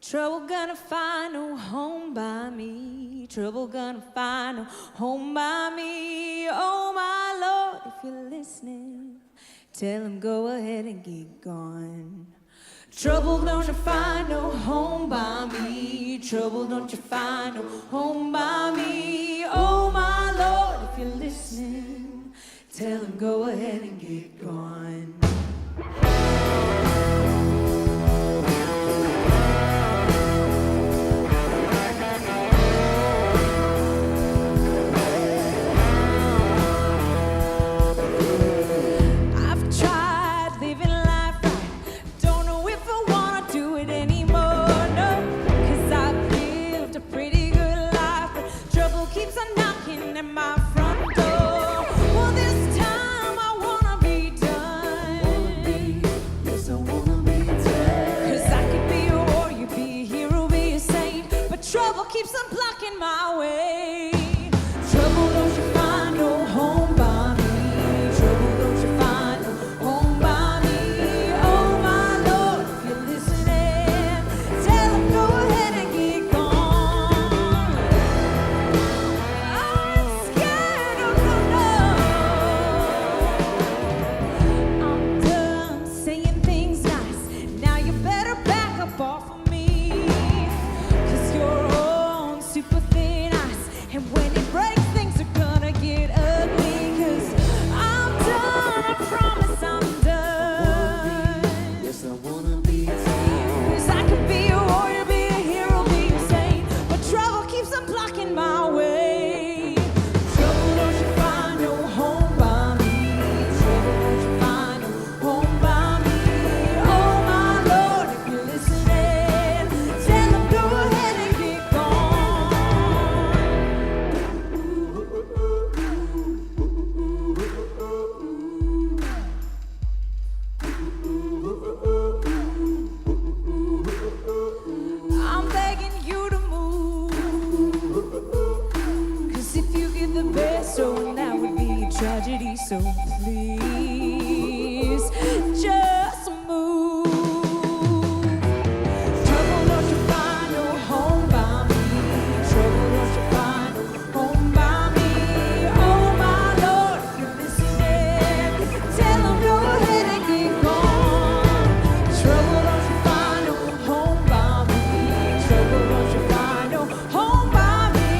Trouble gonna find no home by me. Trouble gonna find no home by me. Oh my Lord, if you're listening, tell him go ahead and get gone. Trouble don't you find no home by me. Trouble don't you find no home by me. Oh my Lord, if you're listening, tell him go ahead and get gone. Keeps on blocking my way. Trouble don't you find no home by me. Trouble don't you find no home by me. Oh my Lord, if you're listening, tell him go ahead and get gone. I'm scared of the no. I'm done saying things nice. Now you better back up off of me. 'Cause you're super thin ice, and when it breaks, things are gonna get ugly. 'Cause I'm done, I promise I'm done. Yes, I wanna be done. 'Cause I could be a warrior, be a hero, be a saint, but trouble keeps on blocking my way. Trouble don't you find no home by me. Trouble don't you find no home by me. Oh my Lord, if you're listening, tell them go ahead and get gone. I'm begging you to move. 'Cause if you get the best, oh, that would be a tragedy. So please, just move. Trouble don't you find no home by me. Trouble don't you find no home by me. Oh my Lord, if you're listening, tell them go ahead and get gone. Trouble don't you find no home by me. Trouble don't you find no home by me.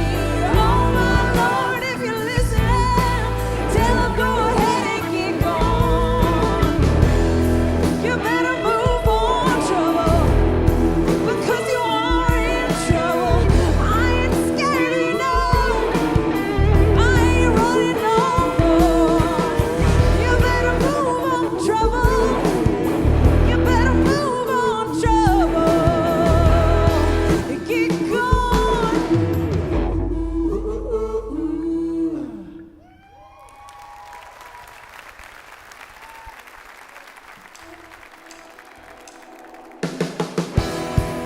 Oh my Lord, if you're listening, tell them go ahead and get gone. You better move on, trouble, because you are in trouble. I ain't scared enough. I ain't running no more. You better move on, trouble. You better move on, trouble. Get gone.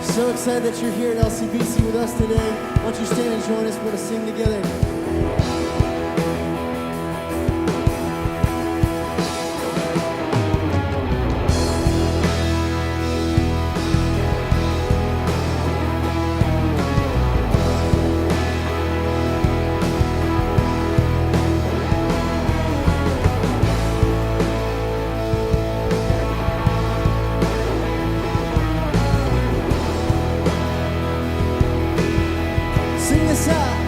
So excited that you're here at LCBC with us today. Why don't you stand and join us? We're going to sing together. Sing this out.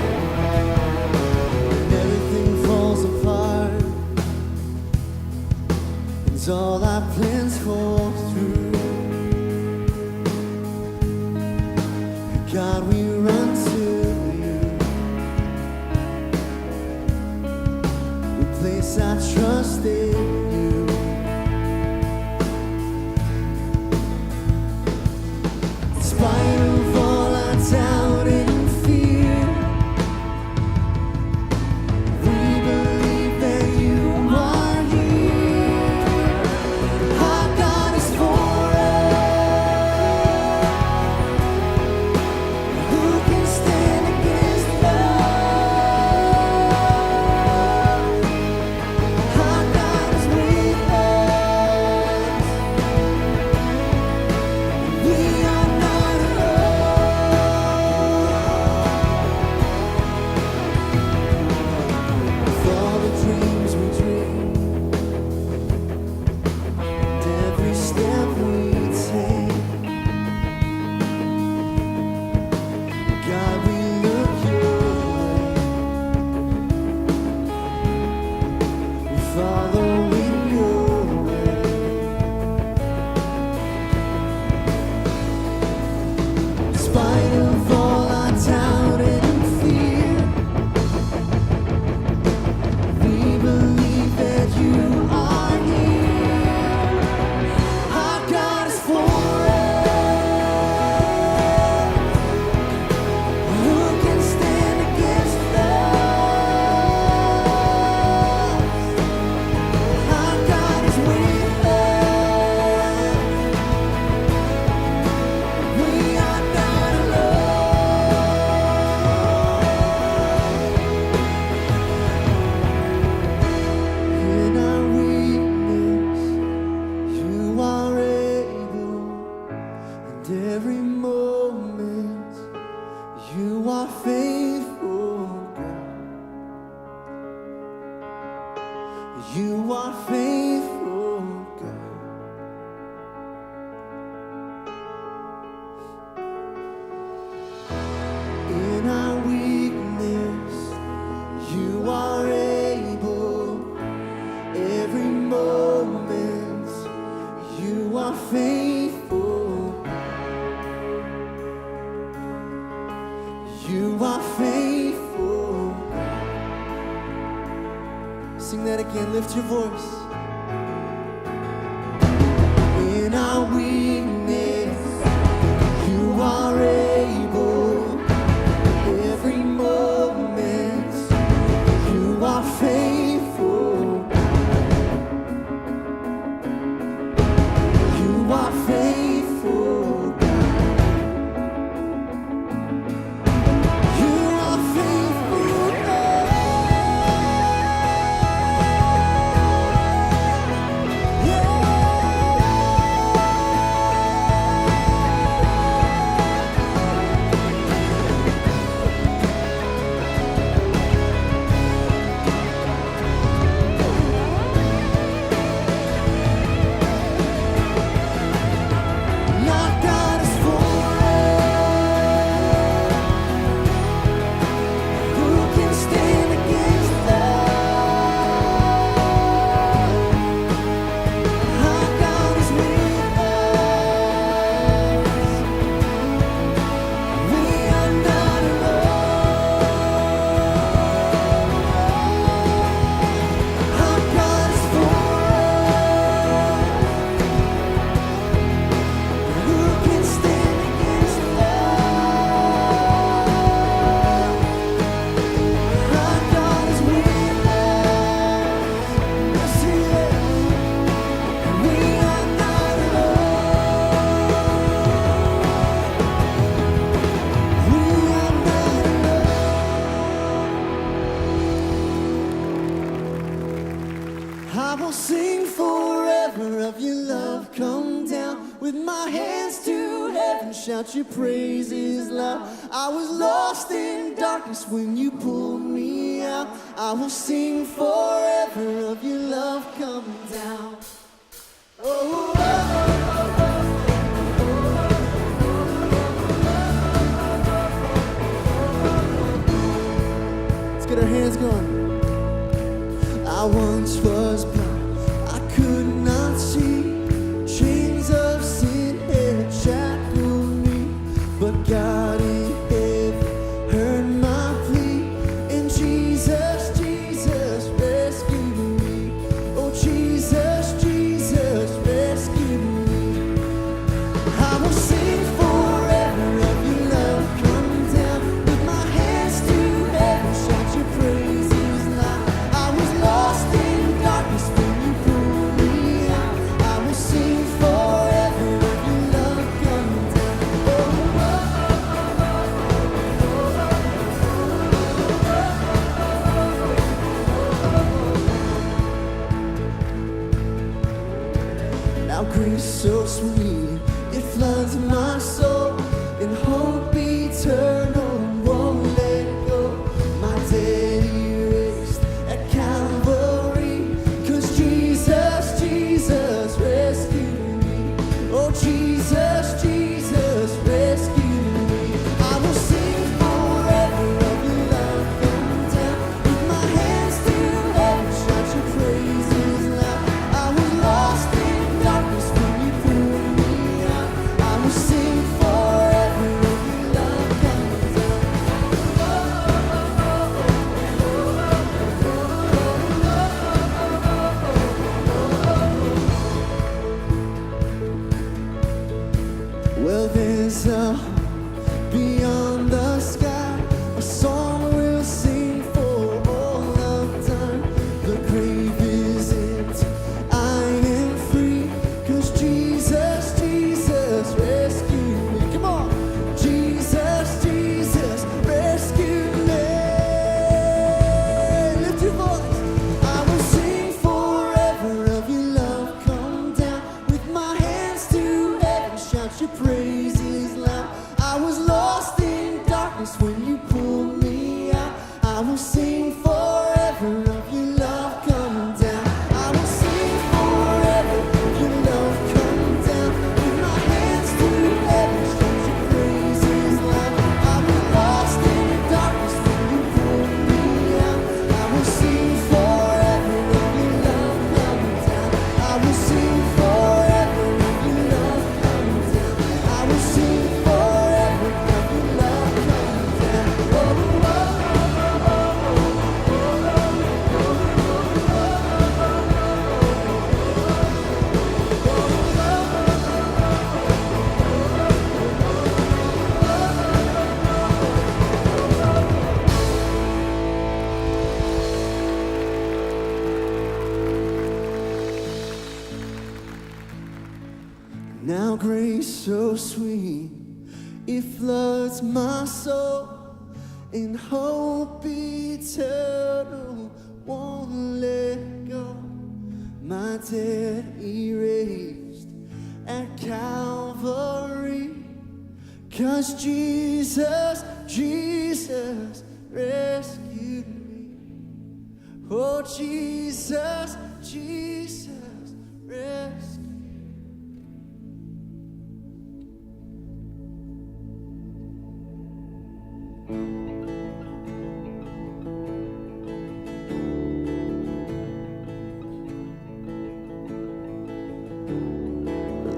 again. Lift your voice. In our weakness, you are able. Every moment, you are faithful. You are faithful. You are faithful. Not God is forever. Who can stand against love? Our God is with us. We are not alone. Our God is forever. Who can stand against love? Our God is with us. Yes, He is. We are not alone. We are not alone. I will sing forever of your love. Come down with my hands to heaven. Shout your praises loud. I was lost in darkness when you pulled me out. I will sing forever of your love. Come down. Oh, oh, let's get our hands going. I once was blind, I could not see. Chains of sin had shackled me, but God in heaven heard my plea, and Jesus, Jesus rescued me. Oh, Jesus, Jesus rescued me. I will sing forever of your love. Come down with my hands to heaven. Shout your praises loud. I was lost in darkness when you pulled me out. I will sing forever of your love. Come down. Now grace so sweet, it floods my soul, and hope eternal won't let go. My debt erased at Calvary, 'cause Jesus, Jesus rescued me. Oh, Jesus, Jesus rescued me. I will sing forever of your love. Come down with my hands to heaven. Shout your praises loud. I was lost in darkness when you pulled me out. I will sing forever of your love. Come down. Well, there's a hope beyond the sky, a song we'll sing for all of time. The grave is empty, I am free, 'cause Jesus, Jesus rescued me. Come on! Jesus, Jesus rescued me. Lift your voice. I will sing forever of your love. Come down with my hands to heaven. Shout your praises loud. I was lost in darkness when you pulled me out. I will sing forever of your love. Come down. I will sing forever of your love. Come down with my hands to heaven. Shout your praises loud. I was lost in darkness when you pulled me out. I will sing forever of your love. Come down. I will sing forever of your love. Come down. I will sing forever. so sweet, it floods my soul, and hope eternal won't let go. My debt erased at Calvary, 'cause Jesus rescued me. Oh, Jesus rescued me.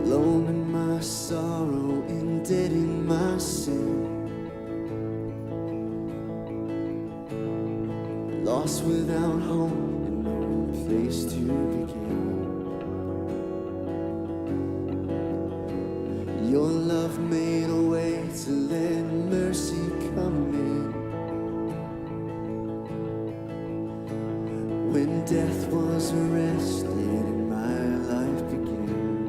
Alone in my sorrow and dead in my sin, lost without hope and no place to begin. Your love made a way to let mercy come in. When death was arrested and my life began,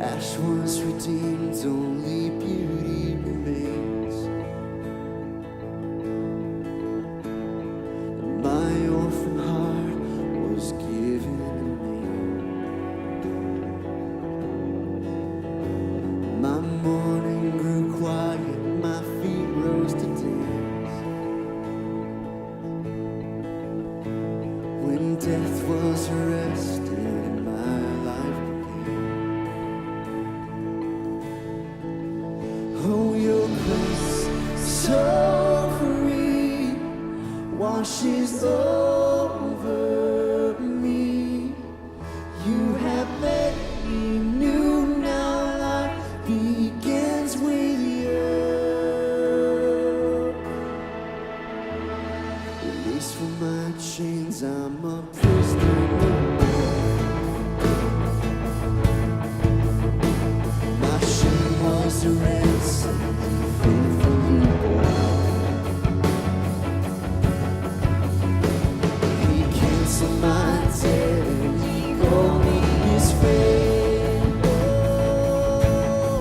ash was redeemed, only beauty remains. And my orphan heart was given a name. My morning grew quiet, my feet rose to dance. When death was arrested and my life began. Oh, your grace so free washes over me. You have made me new, now life begins with you. Released from my chains, I'm a prisoner. My shame was a ransom, faithfully bought. He canceled my debt and he called me his friend. Oh,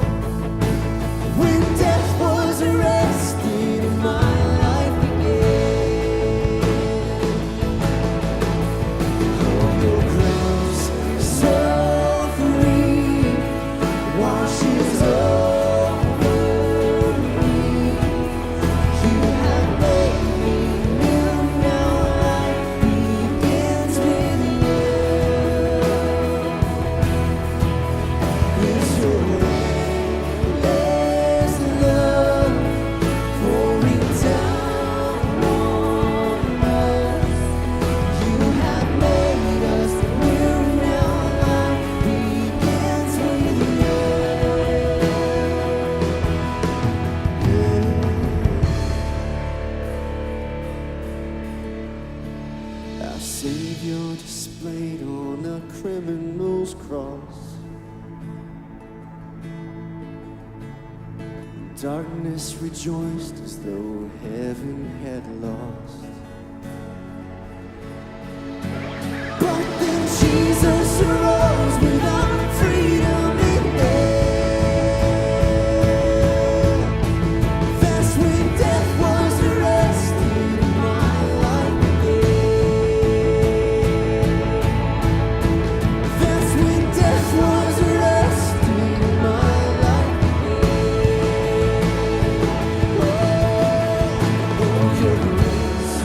when death was arrested and my life began. Oh, your grace so free washes over me. You have made me new, now life begins with you. It's your endless love pouring down on us. You have made us new, now life begins with you. Our Savior displayed on a criminal's cross. Darkness rejoiced as though heaven had lost. But then Jesus arose with our freedom in hand. That's when death was arrested and my life began. That's when death was arrested and my life began. Oh, your grace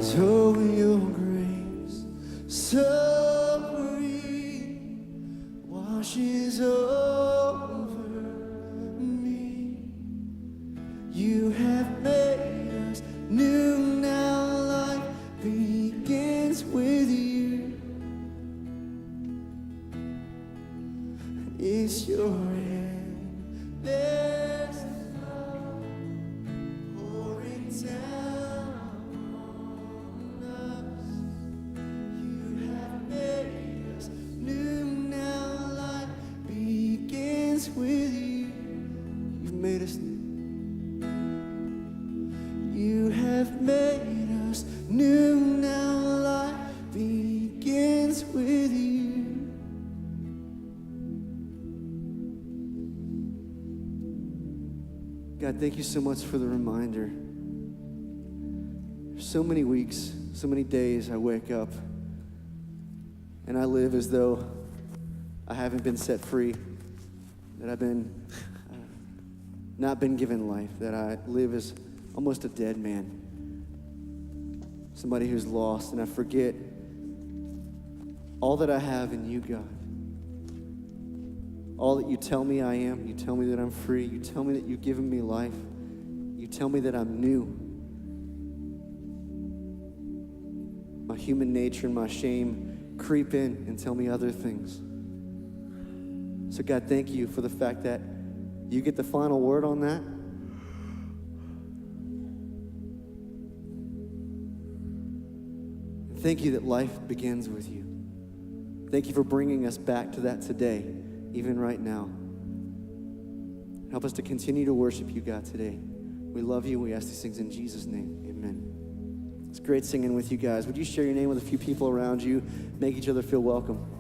Oh, your grace so free washes over me. You have made us new now. Life begins with you. It's your endless love pouring down on us. You have made us new now. Life begins with you. You've made us new. You have made us new now. Life begins with you. God, thank you so much for the reminder. So many weeks, so many days I wake up and I live as though I haven't been set free, that I've been not been given life, that I live as almost a dead man, somebody who's lost, and I forget all that I have in you, God. All that you tell me I am, you tell me that I'm free, you tell me that you've given me life, you tell me that I'm new. My human nature and my shame creep in and tell me other things. So God, thank you for the fact that you get the final word on that. And thank you that life begins with you. Thank you for bringing us back to that today, even right now. Help us to continue to worship you, God, today. We love you. We ask these things in Jesus' name. Amen. It's great singing with you guys. Would you share your name with a few people around you? Make each other feel welcome.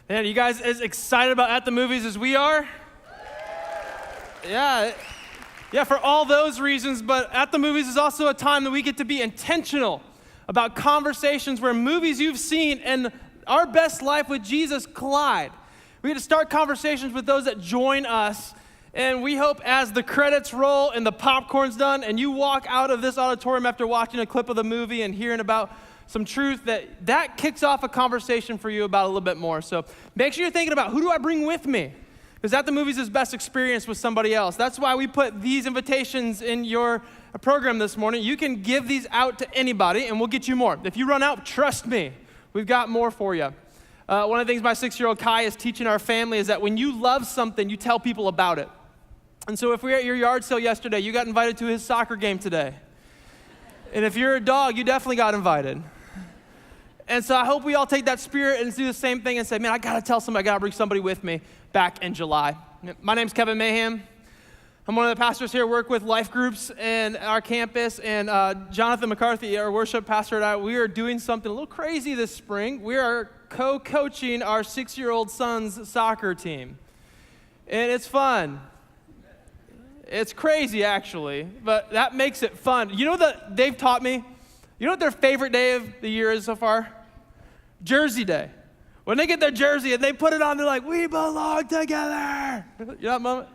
Man, are you guys as excited about At the Movies as we are? Yeah, for all those reasons, but At the Movies is also a time that we get to be intentional about conversations where movies you've seen and our best life with Jesus collide. We get to start conversations with those that join us, and we hope as the credits roll and the popcorn's done and you walk out of this auditorium after watching a clip of the movie and hearing about some truth that kicks off a conversation for you about a little bit more. So make sure you're thinking about, who do I bring with me? Because At the Movies is best experienced with somebody else. That's why we put these invitations in your program this morning. You can give these out to anybody and we'll get you more. If you run out, trust me, we've got more for you. One of the things my 6-year-old Kai is teaching our family is that when you love something, you tell people about it. And so if we were at your yard sale yesterday, you got invited to his soccer game today. And if you're a dog, you definitely got invited. And so I hope we all take that spirit and do the same thing and say, man, I gotta tell somebody, I gotta bring somebody with me back in July. My name's Kevin Mayhem. I'm one of the pastors here, work with life groups and our campus, and Jonathan McCarthy, our worship pastor, and I, we are doing something a little crazy this spring. We are co-coaching our 6-year-old son's soccer team. And it's fun. It's crazy, actually, but that makes it fun. You know that they've taught me, you know what their favorite day of the year is so far? Jersey Day. When they get their jersey and they put it on, they're like, we belong together. You know that moment?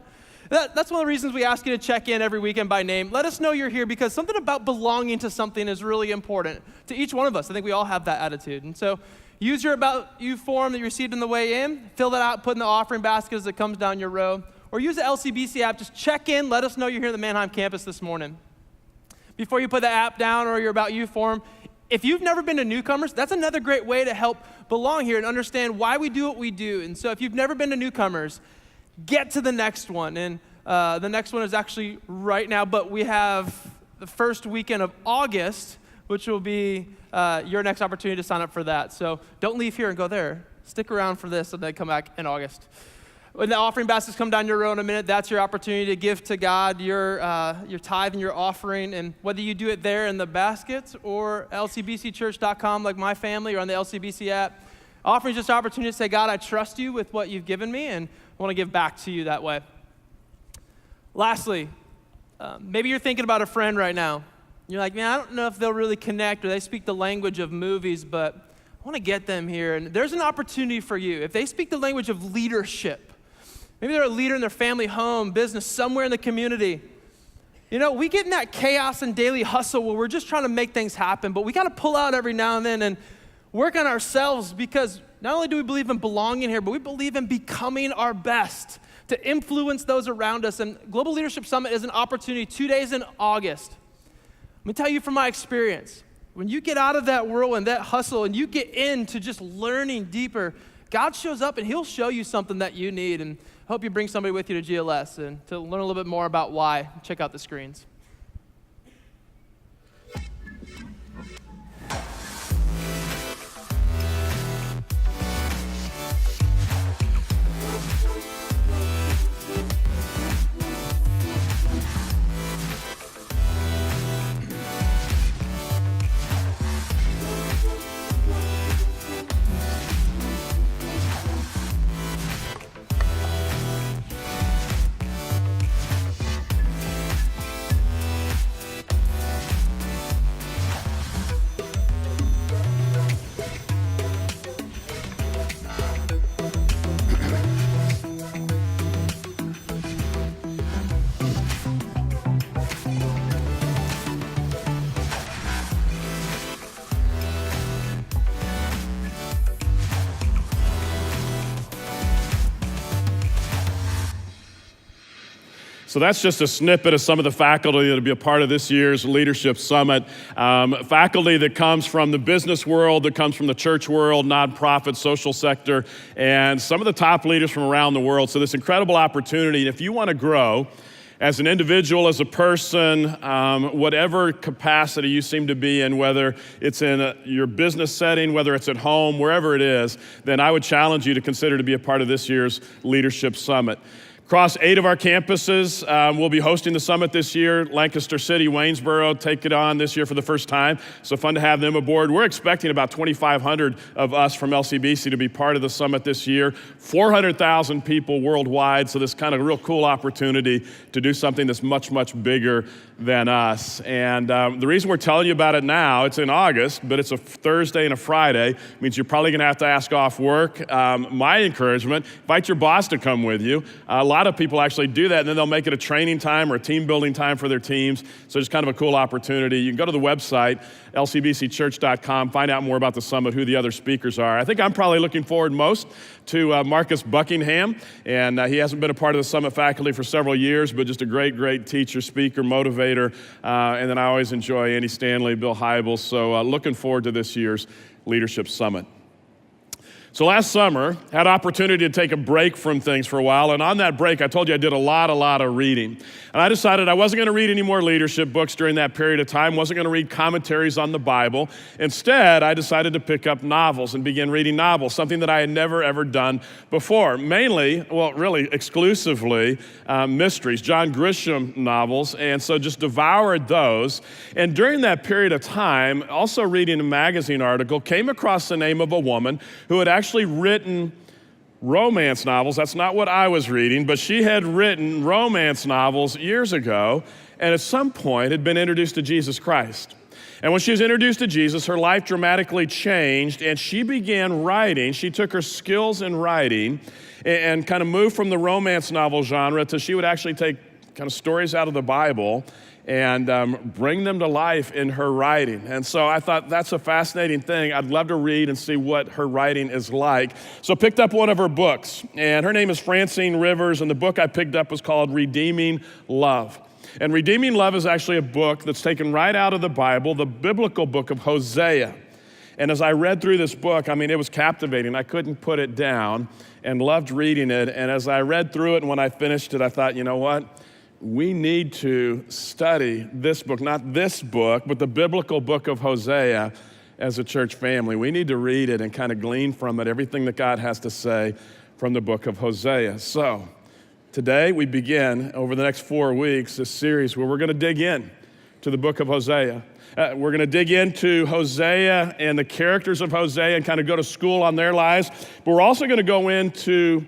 That's one of the reasons we ask you to check in every weekend by name. Let us know you're here, because something about belonging to something is really important to each one of us. I think we all have that attitude. And so use your About You form that you received on the way in. Fill that out, put in the offering basket as it comes down your row. or use the LCBC app. Just check in, let us know you're here at the Manheim campus this morning. Before you put the app down or your About You form, if you've never been to Newcomers, that's another great way to help belong here and understand why we do what we do. And so if you've never been to Newcomers, get to the next one. And the next one is actually right now, but we have the first weekend of August, which will be your next opportunity to sign up for that. So don't leave here and go there. Stick around for this and then come back in August. When the offering baskets come down your row in a minute, that's your opportunity to give to God your tithe and your offering. And whether you do it there in the baskets or lcbcchurch.com like my family or on the LCBC app, offering is just an opportunity to say, God, I trust you with what you've given me and I want to give back to you that way. Lastly, maybe you're thinking about a friend right now. You're like, man, I don't know if they'll really connect or they speak the language of movies, but I want to get them here. And there's an opportunity for you. If they speak the language of leadership, maybe they're a leader in their family, home, business, somewhere in the community. You know, we get in that chaos and daily hustle where we're just trying to make things happen, but we got to pull out every now and then and work on ourselves, because not only do we believe in belonging here, but we believe in becoming our best to influence those around us. And Global Leadership Summit is an opportunity 2 days in August. Let me tell you from my experience, when you get out of that whirlwind, that hustle, and you get into just learning deeper, God shows up and he'll show you something that you need. And I hope you bring somebody with you to GLS. And to learn a little bit more about why, check out the screens. So that's just a snippet of some of the faculty that will be a part of this year's Leadership Summit. Faculty that comes from the business world, that comes from the church world, nonprofit, social sector, and some of the top leaders from around the world. So this incredible opportunity, and if you want to grow as an individual, as a person, whatever capacity you seem to be in, whether it's in your business setting, whether it's at home, wherever it is, then I would challenge you to consider to be a part of this year's Leadership Summit. Across 8 of our campuses, we'll be hosting the summit this year. Lancaster City, Waynesboro take it on this year for the first time. So fun to have them aboard. We're expecting about 2,500 of us from LCBC to be part of the summit this year. 400,000 people worldwide, so this kind of real cool opportunity to do something that's much, much bigger than us. And the reason we're telling you about it now, it's in August, but it's a Thursday and a Friday. Means you're probably gonna have to ask off work. My encouragement, invite your boss to come with you. A lot of people actually do that, and then they'll make it a training time or a team building time for their teams. So it's kind of a cool opportunity. You can go to the website, lcbcchurch.com, find out more about the summit, who the other speakers are. I think I'm probably looking forward most to Marcus Buckingham, and he hasn't been a part of the summit faculty for several years, but just a great, great teacher, speaker, motivator, and then I always enjoy Andy Stanley, Bill Hybels, so looking forward to this year's Leadership Summit. So last summer, had opportunity to take a break from things for a while, and on that break, I told you I did a lot of reading. And I decided I wasn't gonna read any more leadership books during that period of time, wasn't gonna read commentaries on the Bible. Instead, I decided to pick up novels and begin reading novels, something that I had never, ever done before. Mainly, well, really exclusively, mysteries, John Grisham novels, and so just devoured those. And during that period of time, also reading a magazine article, came across the name of a woman who had actually written romance novels. That's not what I was reading, but she had written romance novels years ago, and at some point had been introduced to Jesus Christ. And when she was introduced to Jesus, her life dramatically changed, and she began writing. She took her skills in writing and kind of moved from the romance novel genre to she would actually take kind of stories out of the Bible and bring them to life in her writing. And so I thought that's a fascinating thing. I'd love to read and see what her writing is like. So I picked up one of her books, and her name is Francine Rivers, and the book I picked up was called Redeeming Love. And Redeeming Love is actually a book that's taken right out of the Bible, the biblical book of Hosea. And as I read through this book, I mean, it was captivating. I couldn't put it down and loved reading it. And as I read through it and when I finished it, I thought, you know what? We need to study this book, not this book, but the biblical book of Hosea as a church family. We need to read it and kind of glean from it everything that God has to say from the book of Hosea. So today we begin over the next 4 weeks this series where we're going to dig in to the book of Hosea. We're going to dig into Hosea and the characters of Hosea and kind of go to school on their lives. But we're also going to go into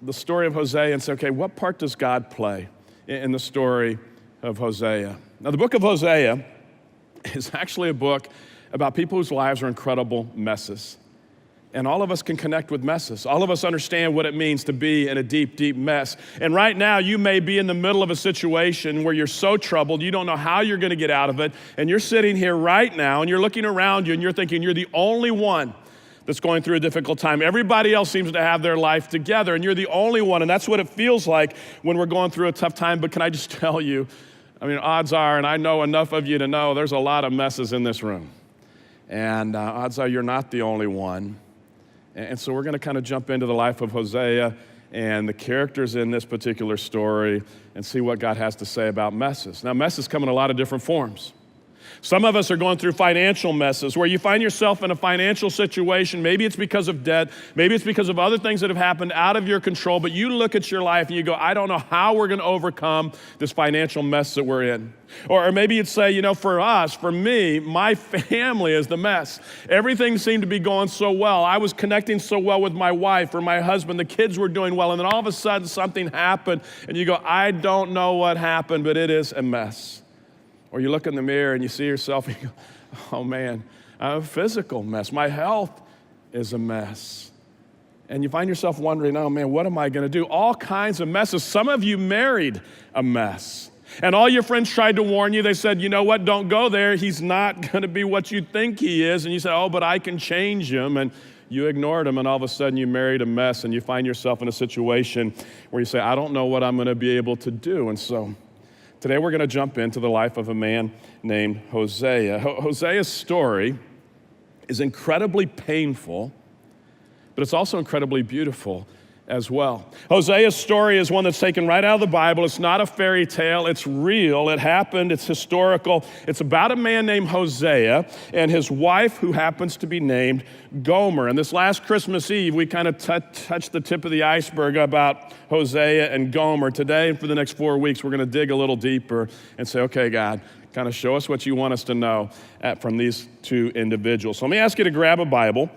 the story of Hosea and say, okay, what part does God play in the story of Hosea? Now, the book of Hosea is actually a book about people whose lives are incredible messes. And all of us can connect with messes. All of us understand what it means to be in a deep, deep mess. And right now, you may be in the middle of a situation where you're so troubled, you don't know how you're going to get out of it. And you're sitting here right now, and you're looking around you, and you're thinking you're the only one that's going through a difficult time. Everybody else seems to have their life together, and you're the only one. And that's what it feels like when we're going through a tough time. But can I just tell you, I mean, odds are, and I know enough of you to know, there's a lot of messes in this room. And odds are you're not the only one. And so we're going to kind of jump into the life of Hosea and the characters in this particular story and see what God has to say about messes. Now, messes come in a lot of different forms. Some of us are going through financial messes where you find yourself in a financial situation. Maybe it's because of debt. Maybe it's because of other things that have happened out of your control. But you look at your life and you go, I don't know how we're going to overcome this financial mess that we're in. Or maybe you'd say, you know, for us, for me, my family is the mess. Everything seemed to be going so well. I was connecting so well with my wife or my husband. The kids were doing well. And then all of a sudden something happened. And you go, I don't know what happened, but it is a mess. Or you look in the mirror and you see yourself and you go, oh man, I'm a physical mess. My health is a mess. And you find yourself wondering, oh man, what am I going to do? All kinds of messes. Some of you married a mess. And all your friends tried to warn you. They said, you know what, don't go there. He's not going to be what you think he is. And you said, oh, but I can change him. And you ignored him, and all of a sudden you married a mess, and you find yourself in a situation where you say, I don't know what I'm going to be able to do. And so today we're going to jump into the life of a man named Hosea. Hosea's story is incredibly painful, but it's also incredibly beautiful as well. Hosea's story is one that's taken right out of the Bible. It's not a fairy tale. It's real. It happened. It's historical. It's about a man named Hosea and his wife who happens to be named Gomer. And this last Christmas Eve, we kind of touched the tip of the iceberg about Hosea and Gomer. Today and for the next 4 weeks, we're going to dig a little deeper and say, okay, God, kind of show us what you want us to know from these two individuals. So let me ask you to grab a Bible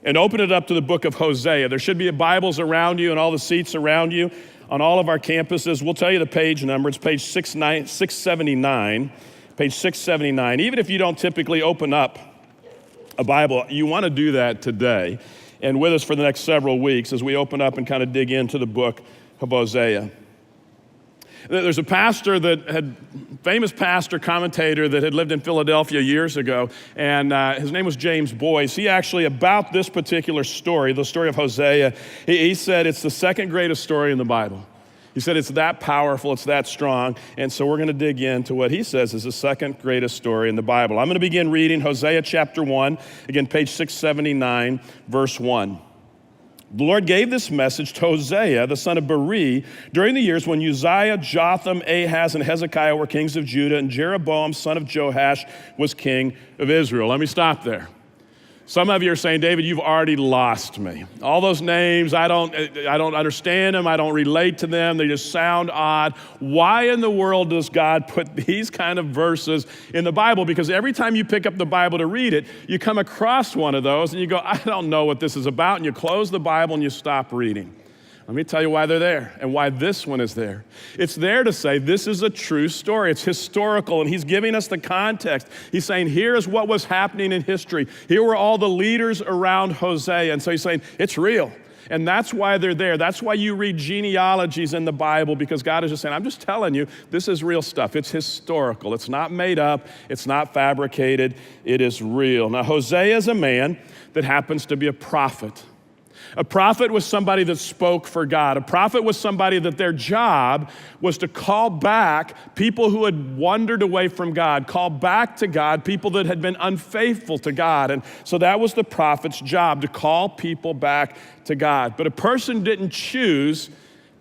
and open it up to the book of Hosea. There should be Bibles around you and all the seats around you on all of our campuses. We'll tell you the page number. It's page 679, page 679. Even if you don't typically open up a Bible, you want to do that today and with us for the next several weeks as we open up and kind of dig into the book of Hosea. There's a famous pastor, commentator that had lived in Philadelphia years ago, and his name was James Boyce. He actually, about this particular story, the story of Hosea, he said it's the second greatest story in the Bible. He said it's that powerful, it's that strong, and so we're going to dig into what he says is the second greatest story in the Bible. I'm going to begin reading Hosea chapter 1, again, page 679, verse 1. The Lord gave this message to Hosea, the son of Beri, during the years when Uzziah, Jotham, Ahaz, and Hezekiah were kings of Judah, and Jeroboam, son of Joash, was king of Israel. Let me stop there. Some of you are saying, David, you've already lost me. All those names, I don't understand them. I don't relate to them. They just sound odd. Why in the world does God put these kind of verses in the Bible? Because every time you pick up the Bible to read it, you come across one of those and you go, I don't know what this is about. And you close the Bible and you stop reading. Let me tell you why they're there and why this one is there. It's there to say this is a true story. It's historical, and he's giving us the context. He's saying here is what was happening in history. Here were all the leaders around Hosea. And so he's saying it's real. And that's why they're there. That's why you read genealogies in the Bible, because God is just saying, I'm just telling you, this is real stuff. It's historical. It's not made up. It's not fabricated. It is real. Now, Hosea is a man that happens to be a prophet. A prophet was somebody that spoke for God. A prophet was somebody that their job was to call back people who had wandered away from God, call back to God people that had been unfaithful to God. And so that was the prophet's job, to call people back to God. But a person didn't choose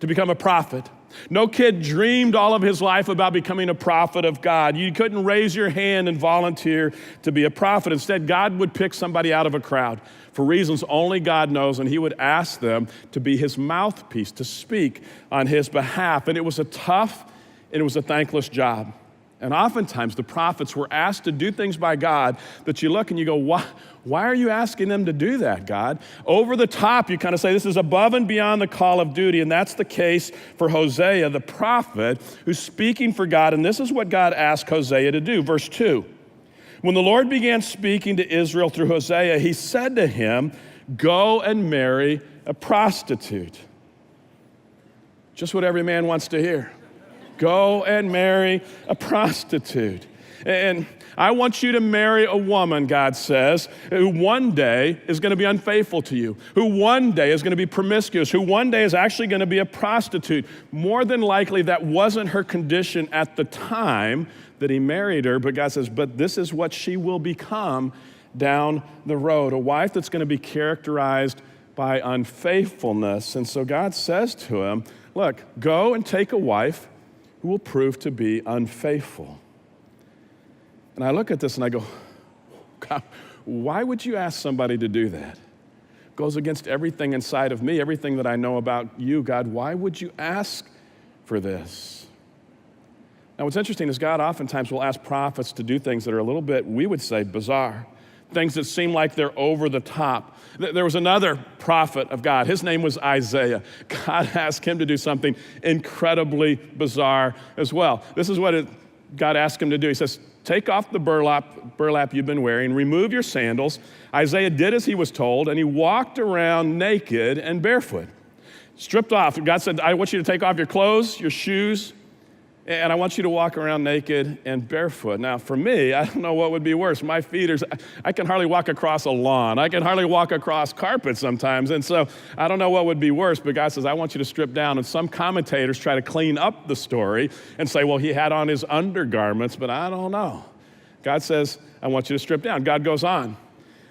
to become a prophet. No kid dreamed all of his life about becoming a prophet of God. You couldn't raise your hand and volunteer to be a prophet. Instead, God would pick somebody out of a crowd for reasons only God knows, and he would ask them to be his mouthpiece, to speak on his behalf. And it was a tough and it was a thankless job. And oftentimes the prophets were asked to do things by God that you look and you go, why are you asking them to do that, God? Over the top, you kind of say, this is above and beyond the call of duty. And that's the case for Hosea, the prophet, who's speaking for God. And this is what God asked Hosea to do. Verse 2. When the Lord began speaking to Israel through Hosea, he said to him, go and marry a prostitute. Just what every man wants to hear. Go and marry a prostitute. And I want you to marry a woman, God says, who one day is going to be unfaithful to you, who one day is going to be promiscuous, who one day is actually going to be a prostitute. More than likely, that wasn't her condition at the time that he married her, but God says, but this is what she will become down the road, a wife that's going to be characterized by unfaithfulness. And so God says to him, look, go and take a wife who will prove to be unfaithful. And I look at this and I go, God, why would you ask somebody to do that? It goes against everything inside of me, everything that I know about you, God. Why would you ask for this? Now, what's interesting is God oftentimes will ask prophets to do things that are a little bit, we would say, bizarre, things that seem like they're over the top. There was another prophet of God. His name was Isaiah. God asked him to do something incredibly bizarre as well. This is what God asked him to do. He says, take off the burlap you've been wearing, remove your sandals. Isaiah did as he was told, and he walked around naked and barefoot, stripped off. God said, I want you to take off your clothes, your shoes, and I want you to walk around naked and barefoot. Now, for me, I don't know what would be worse. My feet I can hardly walk across a lawn. I can hardly walk across carpet sometimes. And so I don't know what would be worse, but God says, I want you to strip down. And some commentators try to clean up the story and say, well, he had on his undergarments, but I don't know. God says, I want you to strip down. God goes on.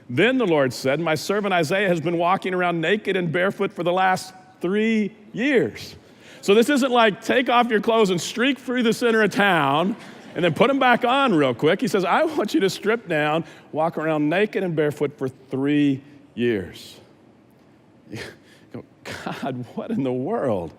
Then the Lord said, my servant Isaiah has been walking around naked and barefoot for the last 3 years. So this isn't like take off your clothes and streak through the center of town and then put them back on real quick. He says, I want you to strip down, walk around naked and barefoot for 3 years. You go, God, what in the world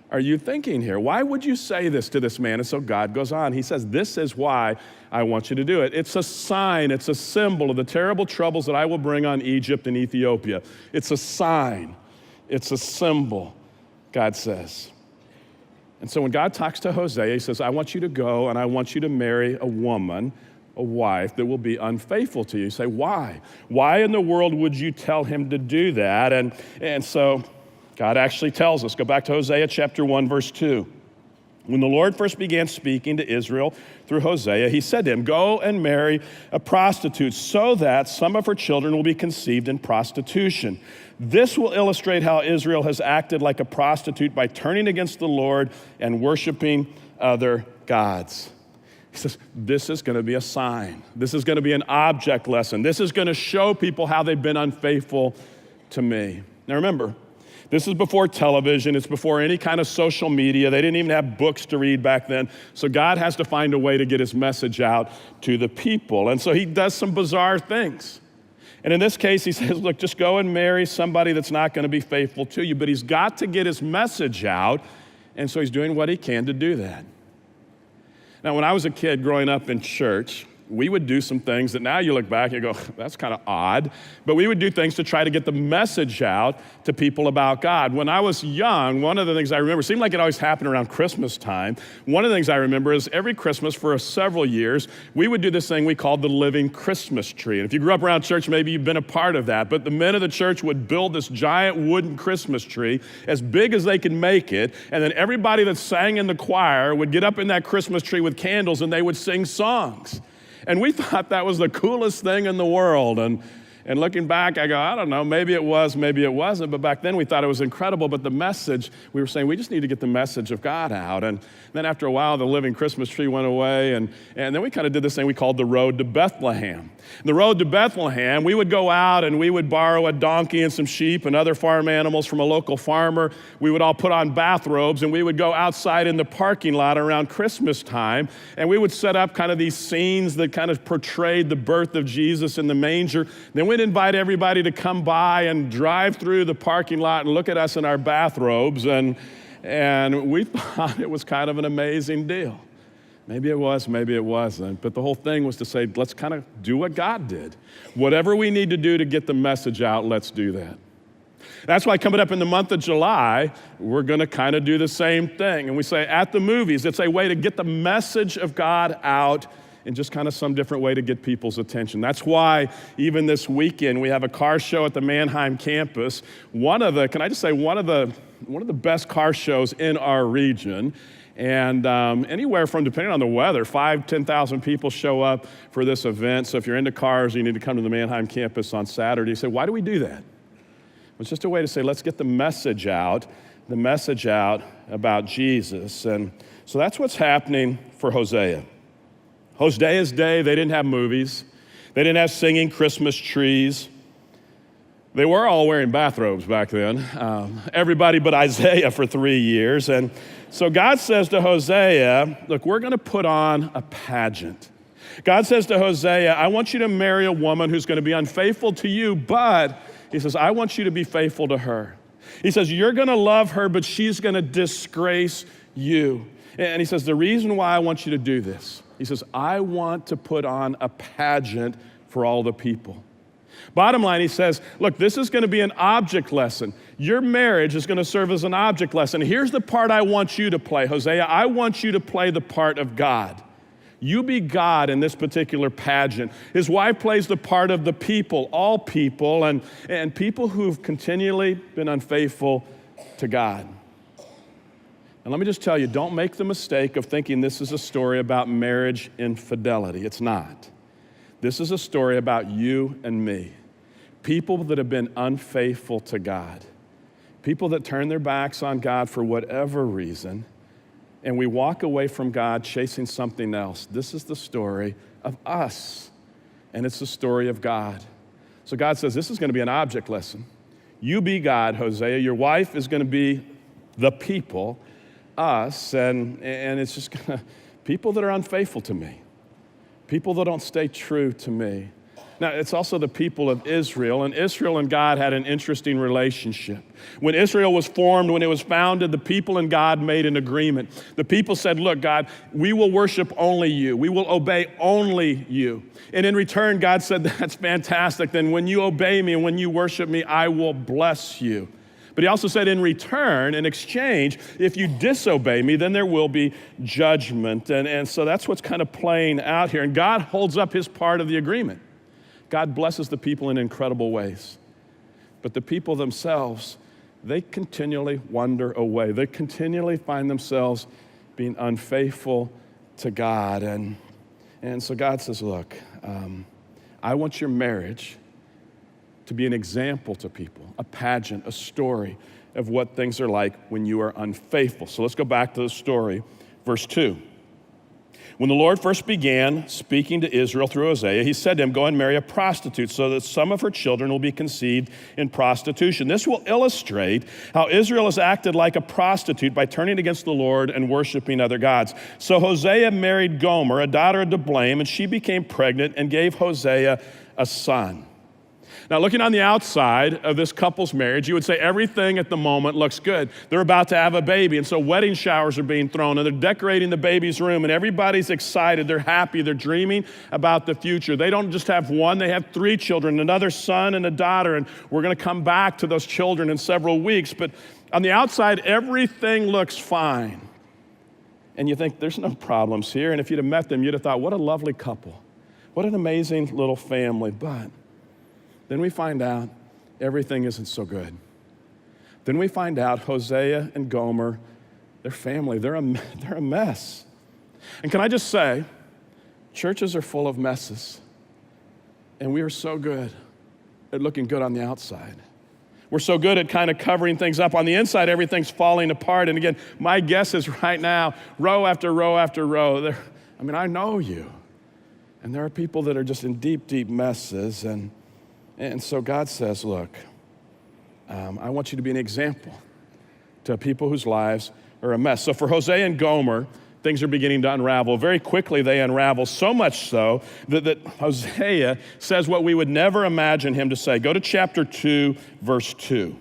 are you thinking here? Why would you say this to this man? And so God goes on. He says, this is why I want you to do it. It's a sign, it's a symbol of the terrible troubles that I will bring on Egypt and Ethiopia. It's a sign, it's a symbol, God says. And so when God talks to Hosea, he says, I want you to go and I want you to marry a woman, a wife that will be unfaithful to you. You say, why? Why in the world would you tell him to do that? And so God actually tells us. Go back to Hosea chapter 1, verse 2. When the Lord first began speaking to Israel through Hosea, he said to him, go and marry a prostitute so that some of her children will be conceived in prostitution. This will illustrate how Israel has acted like a prostitute by turning against the Lord and worshiping other gods. He says, this is going to be a sign. This is going to be an object lesson. This is going to show people how they've been unfaithful to me. Now remember, this is before television. It's before any kind of social media. They didn't even have books to read back then. So God has to find a way to get his message out to the people. And so he does some bizarre things. And in this case, he says, look, just go and marry somebody that's not going to be faithful to you. But he's got to get his message out. And so he's doing what he can to do that. Now, when I was a kid growing up in church, we would do some things that now you look back and you go, that's kind of odd. But we would do things to try to get the message out to people about God. When I was young, one of the things I remember, seemed like it always happened around Christmas time. One of the things I remember is every Christmas for several years, we would do this thing we called the living Christmas tree. And if you grew up around church, maybe you've been a part of that. But the men of the church would build this giant wooden Christmas tree as big as they could make it. And then everybody that sang in the choir would get up in that Christmas tree with candles and they would sing songs. And we thought that was the coolest thing in the world. And looking back, I go, I don't know, maybe it was, maybe it wasn't. But back then we thought it was incredible. But the message, we were saying, we just need to get the message of God out. And then after a while, the living Christmas tree went away. And then we kind of did this thing we called the road to Bethlehem. The road to Bethlehem, we would go out and we would borrow a donkey and some sheep and other farm animals from a local farmer. We would all put on bathrobes and we would go outside in the parking lot around Christmas time. And we would set up kind of these scenes that kind of portrayed the birth of Jesus in the manger. Then we'd invite everybody to come by and drive through the parking lot and look at us in our bathrobes. And we thought it was kind of an amazing deal. Maybe it was, maybe it wasn't. But the whole thing was to say, let's kind of do what God did. Whatever we need to do to get the message out, let's do that. That's why coming up in the month of July, we're going to kind of do the same thing. And we say at the movies, it's a way to get the message of God out in just kind of some different way to get people's attention. That's why even this weekend we have a car show at the Mannheim campus. One of the best car shows in our region. And anywhere from, depending on the weather, 5,000 to 10,000 people show up for this event. So if you're into cars, you need to come to the Mannheim campus on Saturday. You say, why do we do that? It's just a way to say, let's get the message out about Jesus. And so that's what's happening for Hosea. Hosea's day, they didn't have movies. They didn't have singing Christmas trees. They were all wearing bathrobes back then. Everybody but Isaiah for 3 years. And so God says to Hosea, look, we're going to put on a pageant. God says to Hosea, I want you to marry a woman who's going to be unfaithful to you, but he says, I want you to be faithful to her. He says, you're going to love her, but she's going to disgrace you. And he says, the reason why I want you to do this, he says, I want to put on a pageant for all the people. Bottom line, he says, look, this is going to be an object lesson. Your marriage is going to serve as an object lesson. Here's the part I want you to play, Hosea. I want you to play the part of God. You be God in this particular pageant. His wife plays the part of the people, all people, and people who've continually been unfaithful to God. And let me just tell you, don't make the mistake of thinking this is a story about marriage infidelity. It's not. This is a story about you and me. People that have been unfaithful to God. People that turn their backs on God for whatever reason, and we walk away from God chasing something else. This is the story of us, and it's the story of God. So God says, this is going to be an object lesson. You be God, Hosea. Your wife is going to be the people, us, and it's just going to, people that are unfaithful to me. People that don't stay true to me. Now, it's also the people of Israel, and Israel and God had an interesting relationship. When Israel was formed, when it was founded, the people and God made an agreement. The people said, look, God, we will worship only you. We will obey only you. And in return, God said, that's fantastic. Then when you obey me and when you worship me, I will bless you. But he also said, in return, in exchange, if you disobey me, then there will be judgment. And so that's what's kind of playing out here. And God holds up his part of the agreement. God blesses the people in incredible ways. But the people themselves, they continually wander away. They continually find themselves being unfaithful to God. And so God says, look, I want your marriage to be an example to people, a pageant, a story of what things are like when you are unfaithful. So let's go back to the story, verse 2. When the Lord first began speaking to Israel through Hosea, he said to him, go and marry a prostitute so that some of her children will be conceived in prostitution. This will illustrate how Israel has acted like a prostitute by turning against the Lord and worshiping other gods. So Hosea married Gomer, a daughter of Diblaim, and she became pregnant and gave Hosea a son. Now, looking on the outside of this couple's marriage, you would say everything at the moment looks good. They're about to have a baby, and so wedding showers are being thrown, and they're decorating the baby's room, and everybody's excited. They're happy. They're dreaming about the future. They don't just have one. They have 3 children, another son and a daughter, and we're going to come back to those children in several weeks. But on the outside, everything looks fine. And you think, there's no problems here. And if you'd have met them, you'd have thought, what a lovely couple. What an amazing little family. But then we find out everything isn't so good. Then we find out Hosea and Gomer, their family, they're a mess. And can I just say, churches are full of messes. And we are so good at looking good on the outside. We're so good at kind of covering things up. On the inside, everything's falling apart. And again, my guess is right now, row after row after row, I know you. And there are people that are just in deep, deep messes. And so God says, look, I want you to be an example to people whose lives are a mess. So for Hosea and Gomer, things are beginning to unravel. Very quickly they unravel, so much so that Hosea says what we would never imagine him to say. Go to chapter 2, verse 2.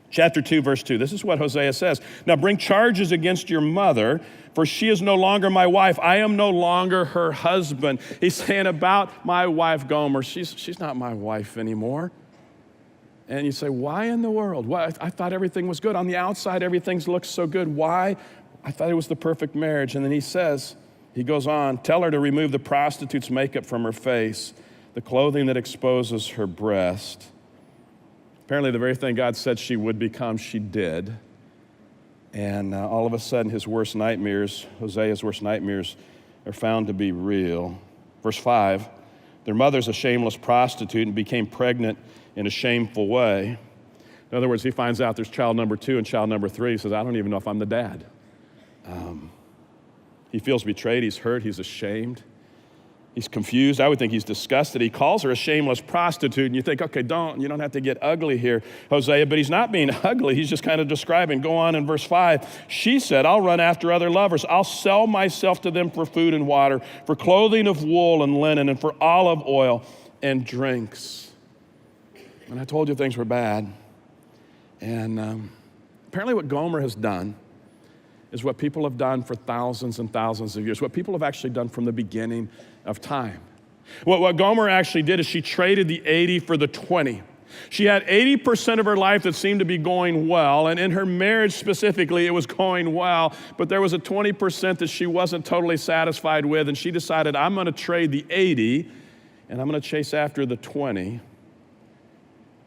Chapter 2, verse 2. This is what Hosea says. Now bring charges against your mother, for she is no longer my wife. I am no longer her husband. He's saying about my wife Gomer, she's not my wife anymore. And you say, why in the world? Why? I thought everything was good. On the outside, everything looks so good. Why? I thought it was the perfect marriage. And then he goes on, tell her to remove the prostitute's makeup from her face, the clothing that exposes her breast. Apparently the very thing God said she would become, she did. And all of a sudden Hosea's worst nightmares are found to be real. Verse 5, their mother's a shameless prostitute and became pregnant in a shameful way. In other words, he finds out there's child number 2 and child number 3. He says, I don't even know if I'm the dad. He feels betrayed, he's hurt, he's ashamed, he's confused. I would think he's disgusted. He calls her a shameless prostitute, and you think, okay, you don't have to get ugly here, Hosea, but he's not being ugly. He's just kind of describing. Go on in verse 5. She said, I'll run after other lovers. I'll sell myself to them for food and water, for clothing of wool and linen, and for olive oil and drinks. And I told you things were bad. And apparently what Gomer has done is what people have done for thousands and thousands of years, what people have actually done from the beginning of time. What Gomer actually did is she traded the 80 for the 20. She had 80% of her life that seemed to be going well, and in her marriage specifically, it was going well, but there was a 20% that she wasn't totally satisfied with, and she decided, I'm going to trade the 80, and I'm going to chase after the 20.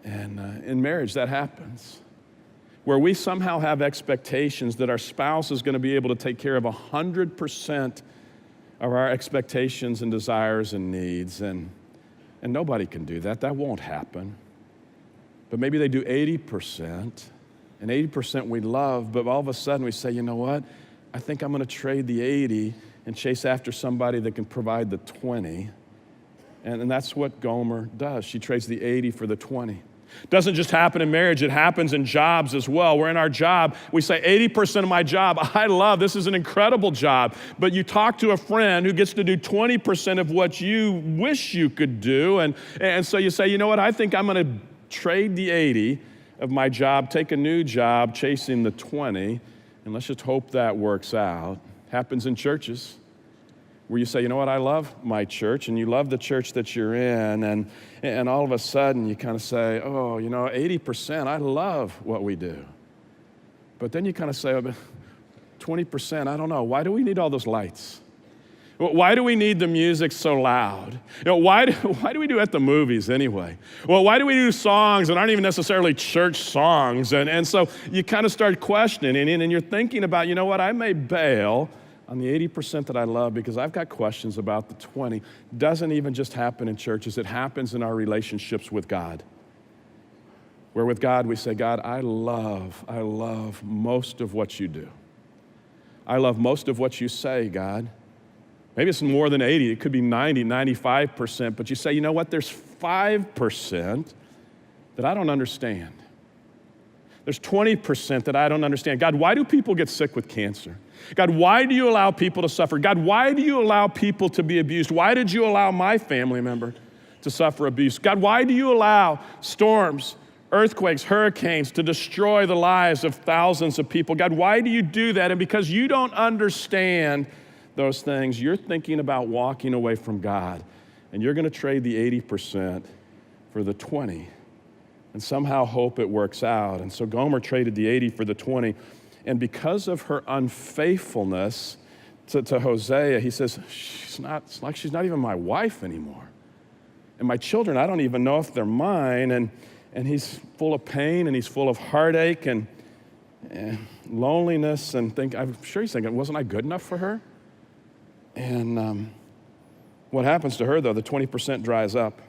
And in marriage, that happens, where we somehow have expectations that our spouse is going to be able to take care of 100% of our expectations and desires and needs, and nobody can do that. That won't happen. But maybe they do 80%, and 80% we love, but all of a sudden we say, you know what? I think I'm going to trade the 80 and chase after somebody that can provide the 20. And that's what Gomer does. She trades the 80 for the 20. Doesn't just happen in marriage, it happens in jobs as well. We're in our job, we say 80% of my job, I love, this is an incredible job. But you talk to a friend who gets to do 20% of what you wish you could do. And so you say, you know what, I think I'm going to trade the 80 of my job, take a new job, chasing the 20, and let's just hope that works out. Happens in churches, where you say, you know what, I love my church, and you love the church that you're in, and all of a sudden you kind of say, oh, 80%, I love what we do. But then you kind of say, 20%, I don't know, why do we need all those lights? Why do we need the music so loud? Why do we do at the movies anyway? Well, why do we do songs that aren't even necessarily church songs? And so you kind of start questioning, and you're thinking about, you know what, I may bail on the 80% that I love because I've got questions about the 20. Doesn't even just happen in churches, it happens in our relationships with God. Where with God we say, God, I love most of what you do. I love most of what you say, God. Maybe it's more than 80, it could be 90, 95%, but you say, you know what, there's 5% that I don't understand. There's 20% that I don't understand. God, why do people get sick with cancer? God, why do you allow people to suffer? God, why do you allow people to be abused? Why did you allow my family member to suffer abuse? God, why do you allow storms, earthquakes, hurricanes to destroy the lives of thousands of people? God, why do you do that? And because you don't understand those things, you're thinking about walking away from God, and you're going to trade the 80% for the 20 and somehow hope it works out. And so Gomer traded the 80 for the 20. And because of her unfaithfulness to Hosea, he says, it's like she's not even my wife anymore. And my children, I don't even know if they're mine. And he's full of pain, and he's full of heartache and loneliness. And I'm sure he's thinking, wasn't I good enough for her? And what happens to her, though? The 20% dries up.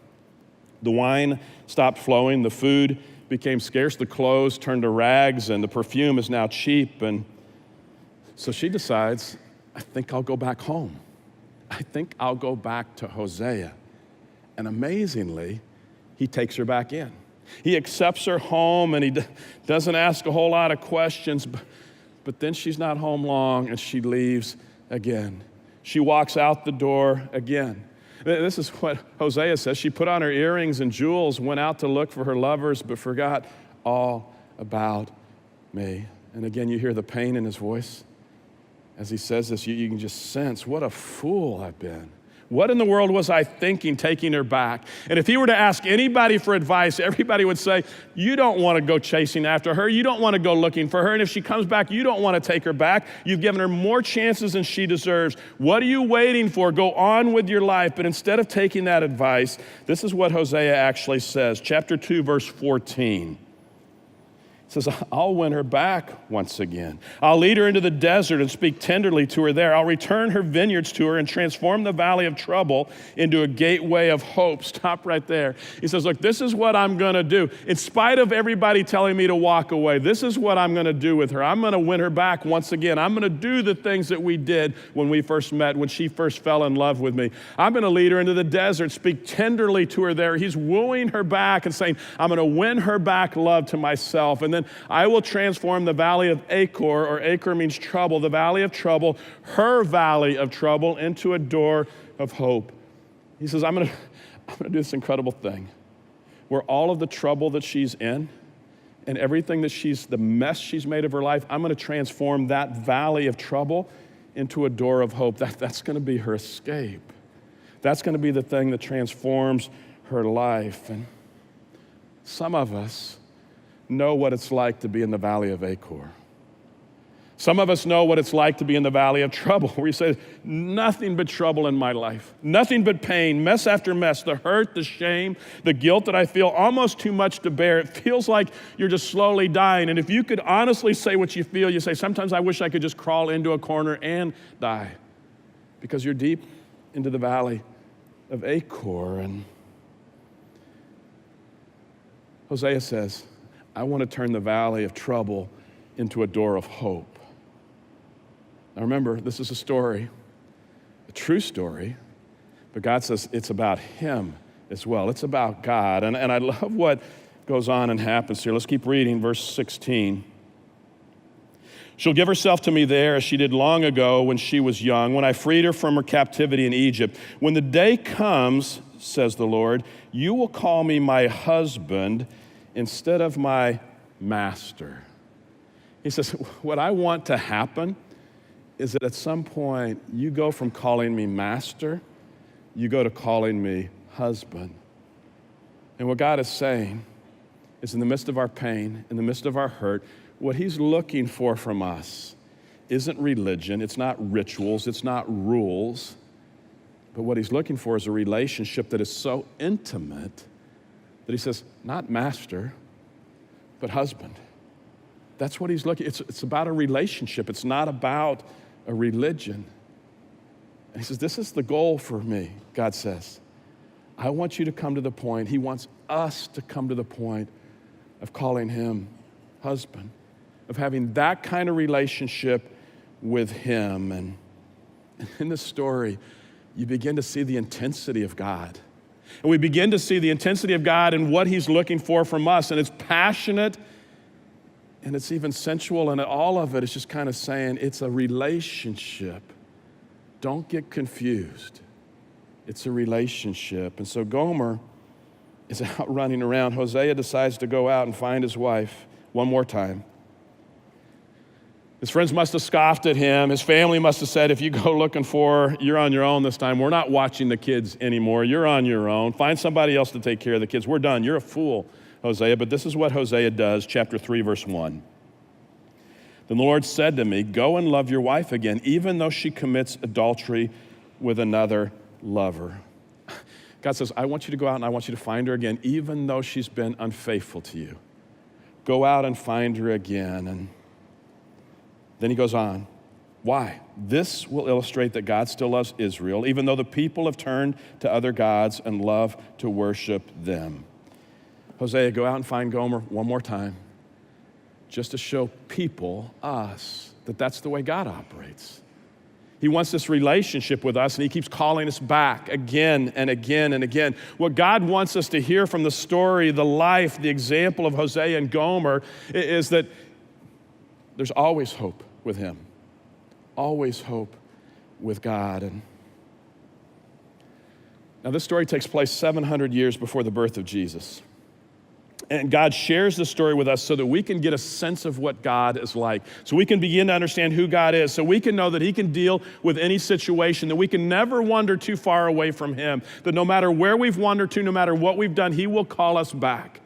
The wine stopped flowing, the food became scarce, the clothes turned to rags, and the perfume is now cheap. And so she decides, I think I'll go back home. I think I'll go back to Hosea. And amazingly, he takes her back in. He accepts her home, and he doesn't ask a whole lot of questions, but then she's not home long, and she leaves again. She walks out the door again. This is what Hosea says. She put on her earrings and jewels, went out to look for her lovers, but forgot all about me. And again, you hear the pain in his voice. As he says this, you can just sense, what a fool I've been. What in the world was I thinking taking her back? And if he were to ask anybody for advice, everybody would say, you don't want to go chasing after her. You don't want to go looking for her. And if she comes back, you don't want to take her back. You've given her more chances than she deserves. What are you waiting for? Go on with your life. But instead of taking that advice, this is what Hosea actually says. Chapter 2, verse 14. Says, I'll win her back once again. I'll lead her into the desert and speak tenderly to her there. I'll return her vineyards to her and transform the valley of trouble into a gateway of hope. Stop right there. He says, look, this is what I'm going to do. In spite of everybody telling me to walk away, this is what I'm going to do with her. I'm going to win her back once again. I'm going to do the things that we did when we first met, when she first fell in love with me. I'm going to lead her into the desert, speak tenderly to her there. He's wooing her back and saying, I'm going to win her back love to myself. And then I will transform the valley of Achor, or Achor means trouble, the valley of trouble, her valley of trouble, into a door of hope. He says, I'm going to do this incredible thing where all of the trouble that she's in and everything that the mess she's made of her life, I'm going to transform that valley of trouble into a door of hope. That's going to be her escape. That's going to be the thing that transforms her life. And some of us know what it's like to be in the valley of Achor. Some of us know what it's like to be in the valley of trouble, where you say, nothing but trouble in my life, nothing but pain, mess after mess, the hurt, the shame, the guilt that I feel, almost too much to bear. It feels like you're just slowly dying. And if you could honestly say what you feel, you say, sometimes I wish I could just crawl into a corner and die, because you're deep into the valley of Achor. And Hosea says, I want to turn the valley of trouble into a door of hope. Now remember, this is a story, a true story, but God says it's about him as well. It's about God. And I love what goes on and happens here. Let's keep reading, verse 16. She'll give herself to me there as she did long ago when she was young, when I freed her from her captivity in Egypt. When the day comes, says the Lord, you will call me my husband instead of my master. He says, what I want to happen is that at some point you go from calling me master, you go to calling me husband. And what God is saying is, in the midst of our pain, in the midst of our hurt, what he's looking for from us isn't religion, it's not rituals, it's not rules, but what he's looking for is a relationship that is so intimate that he says, not master, but husband. That's what he's looking. It's about a relationship. It's not about a religion. And he says, this is the goal for me, God says. I want you to come to the point, he wants us to come to the point of calling him husband, of having that kind of relationship with him. And in this story, you begin to see the intensity of God. And we begin to see the intensity of God and what he's looking for from us. And it's passionate, and it's even sensual, and all of it is just kind of saying it's a relationship. Don't get confused. It's a relationship. And so Gomer is out running around. Hosea decides to go out and find his wife one more time. His friends must have scoffed at him. His family must have said, if you go looking for her, you're on your own this time. We're not watching the kids anymore. You're on your own. Find somebody else to take care of the kids. We're done. You're a fool, Hosea. But this is what Hosea does, chapter 3, verse 1. Then the Lord said to me, go and love your wife again, even though she commits adultery with another lover. God says, I want you to go out and I want you to find her again, even though she's been unfaithful to you. Go out and find her again. And then he goes on. Why? This will illustrate that God still loves Israel, even though the people have turned to other gods and love to worship them. Hosea, go out and find Gomer one more time, just to show people, us, that that's the way God operates. He wants this relationship with us, and he keeps calling us back again and again and again. What God wants us to hear from the story, the life, the example of Hosea and Gomer is that there's always hope with him. Always hope with God. And now this story takes place 700 years before the birth of Jesus. And God shares the story with us so that we can get a sense of what God is like, so we can begin to understand who God is, so we can know that he can deal with any situation, that we can never wander too far away from him, that no matter where we've wandered to, no matter what we've done, he will call us back.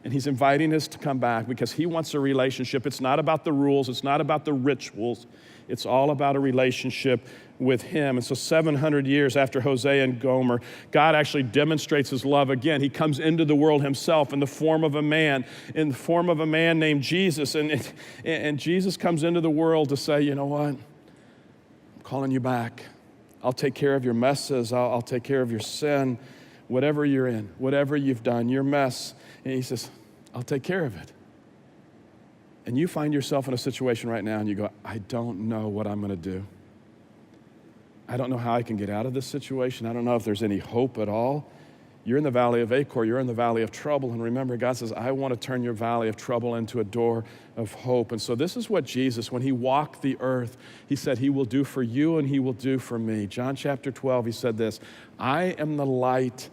And he's inviting us to come back because he wants a relationship. It's not about the rules. It's not about the rituals. It's all about a relationship with him. And so 700 years after Hosea and Gomer, God actually demonstrates his love again. He comes into the world himself in the form of a man named Jesus. And Jesus comes into the world to say, you know what? I'm calling you back. I'll take care of your messes. I'll take care of your sin, whatever you're in, whatever you've done, your mess. And he says, I'll take care of it. And you find yourself in a situation right now and you go, I don't know what I'm going to do. I don't know how I can get out of this situation. I don't know if there's any hope at all. You're in the valley of Achor. You're in the valley of trouble. And remember, God says, I want to turn your valley of trouble into a door of hope. And so this is what Jesus, when he walked the earth, he said he will do for you and he will do for me. John chapter 12, he said this, I am the light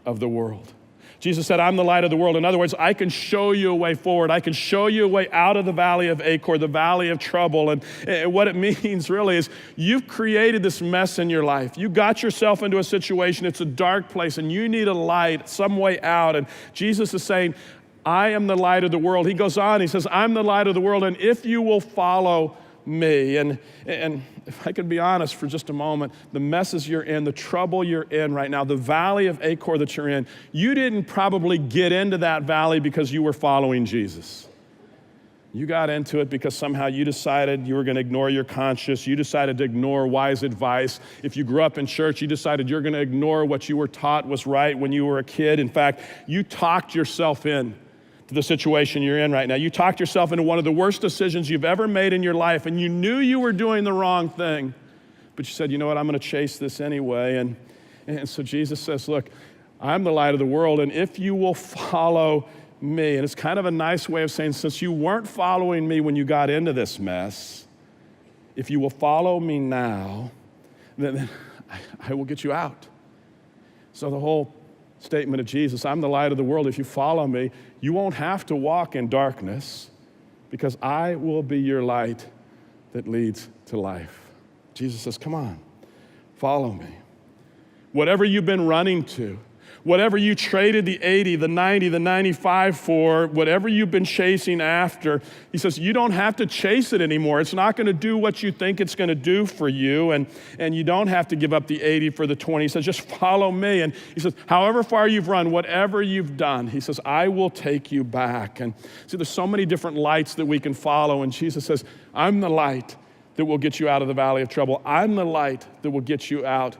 of the world. Jesus said, I'm the light of the world. In other words, I can show you a way forward. I can show you a way out of the valley of Achor, the valley of trouble. And what it means really is you've created this mess in your life. You got yourself into a situation. It's a dark place and you need a light, some way out. And Jesus is saying, I am the light of the world. He goes on, he says, I'm the light of the world. And if you will follow me, and if I could be honest for just a moment, the messes you're in, the trouble you're in right now, the valley of Achor that you're in, you didn't probably get into that valley because you were following Jesus. You got into it because somehow you decided you were going to ignore your conscience. You decided to ignore wise advice. If you grew up in church, you decided you're going to ignore what you were taught was right when you were a kid. In fact, you talked yourself in to the situation you're in right now. You talked yourself into one of the worst decisions you've ever made in your life, and you knew you were doing the wrong thing, but you said, you know what, I'm going to chase this anyway. And so Jesus says, look, I'm the light of the world, and if you will follow me, and it's kind of a nice way of saying, since you weren't following me when you got into this mess, if you will follow me now, then I will get you out. So the whole statement of Jesus, I'm the light of the world. If you follow me, you won't have to walk in darkness because I will be your light that leads to life. Jesus says, come on, follow me. Whatever you've been running to, whatever you traded the 80, the 90, the 95 for, whatever you've been chasing after, he says, you don't have to chase it anymore. It's not going to do what you think it's going to do for you, and you don't have to give up the 80 for the 20. He says, just follow me. And he says, however far you've run, whatever you've done, he says, I will take you back. And see, there's so many different lights that we can follow, and Jesus says, I'm the light that will get you out of the valley of trouble. I'm the light that will get you out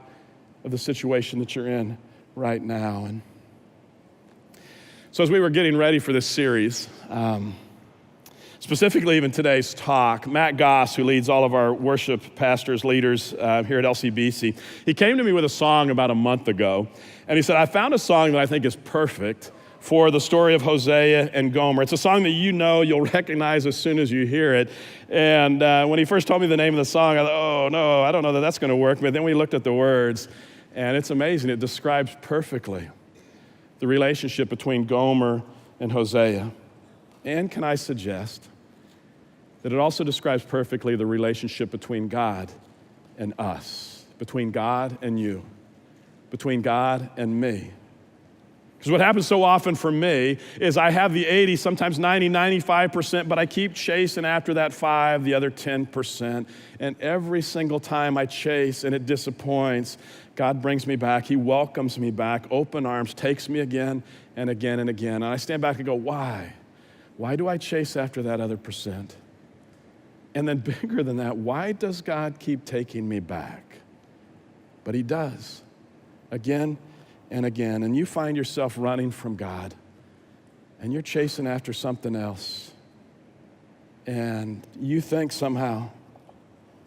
of the situation that you're in right now. And so as we were getting ready for this series, specifically even today's talk, Matt Goss, who leads all of our worship pastors, leaders here at LCBC, he came to me with a song about a month ago, and he said, I found a song that I think is perfect for the story of Hosea and Gomer. It's a song that you'll recognize as soon as you hear it. And when he first told me the name of the song, I thought, oh no, I don't know that that's going to work. But then we looked at the words, And it's amazing. It describes perfectly the relationship between Gomer and Hosea. And can I suggest that it also describes perfectly the relationship between God and us, between God and you, between God and me. Because what happens so often for me is I have the 80, sometimes 90, 95%, but I keep chasing after that 5, the other 10%. And every single time I chase and it disappoints, God brings me back. He welcomes me back, open arms, takes me again and again and again. And I stand back and go, why? Why do I chase after that other percent? And then bigger than that, why does God keep taking me back? But he does, again and again. And you find yourself running from God, and you're chasing after something else. And you think somehow,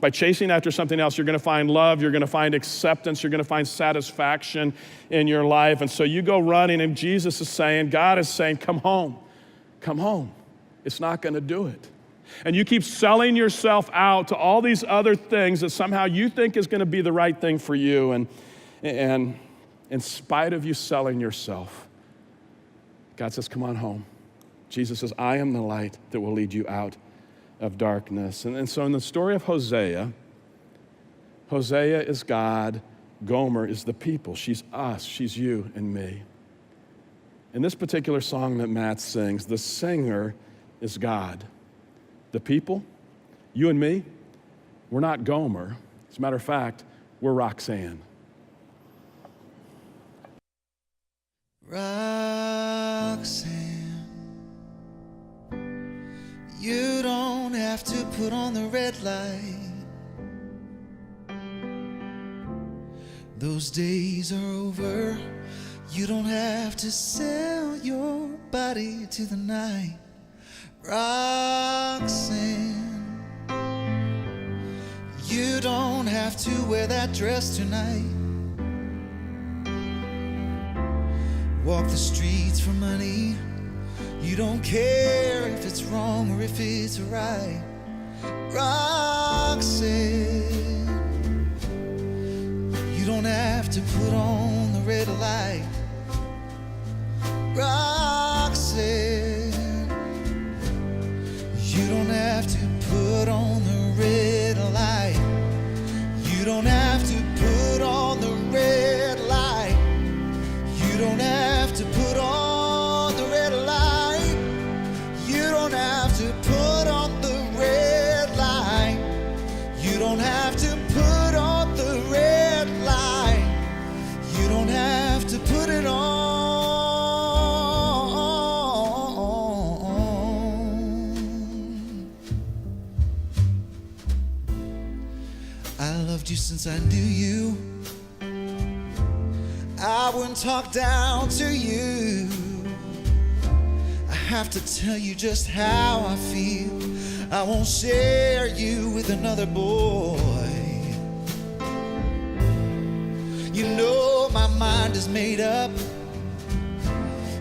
by chasing after something else, you're going to find love, you're going to find acceptance, you're going to find satisfaction in your life. And so you go running, and Jesus is saying, God is saying, come home, come home. It's not going to do it. And you keep selling yourself out to all these other things that somehow you think is going to be the right thing for you. And in spite of you selling yourself, God says, come on home. Jesus says, I am the light that will lead you out of darkness. And so in the story of Hosea, Hosea is God, Gomer is the people. She's us, she's you and me. In this particular song that Matt sings, the singer is God. The people, you and me, we're not Gomer. As a matter of fact, we're Roxanne. Roxanne, you don't have to put on the red light. Those days are over. You don't have to sell your body to the night. Roxanne, you don't have to wear that dress tonight. Walk the streets for money. You don't care if it's wrong or if it's right. Roxanne, you don't have to put on the red light. Roxanne, you don't have to put on the red light. You don't have to put on the red light. You don't have to put on the red light. You don't have to put on the red light. You don't have to put on the red light. You don't have to put it on. I loved you since I knew you. I wouldn't talk down to you. I have to tell you just how I feel. I won't share you with another boy. You know my mind is made up,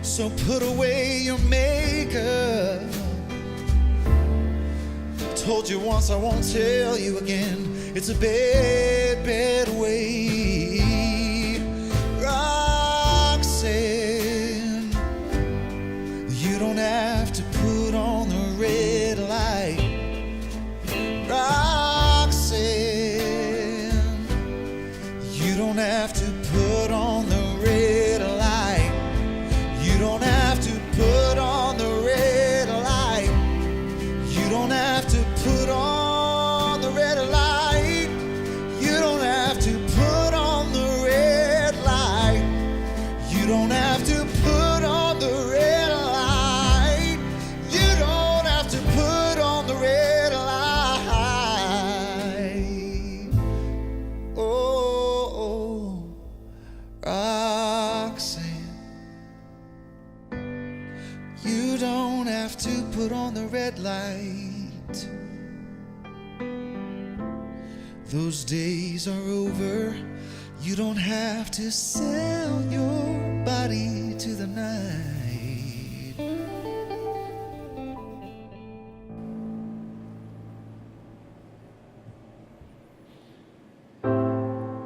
so put away your makeup. Told you once, I won't tell you again. It's a bad, bad way. Roxanne, you don't have to put on the red light. Roxanne, you don't have to put on the red light. You don't have to put on the red light. You don't have to put on the red light. You don't have to put on the red light. You don't have to put on the red light. You don't have to put on the red light. Oh, Roxanne, you don't have to put on the red light. Those days are over. You don't have to sell your body to the night.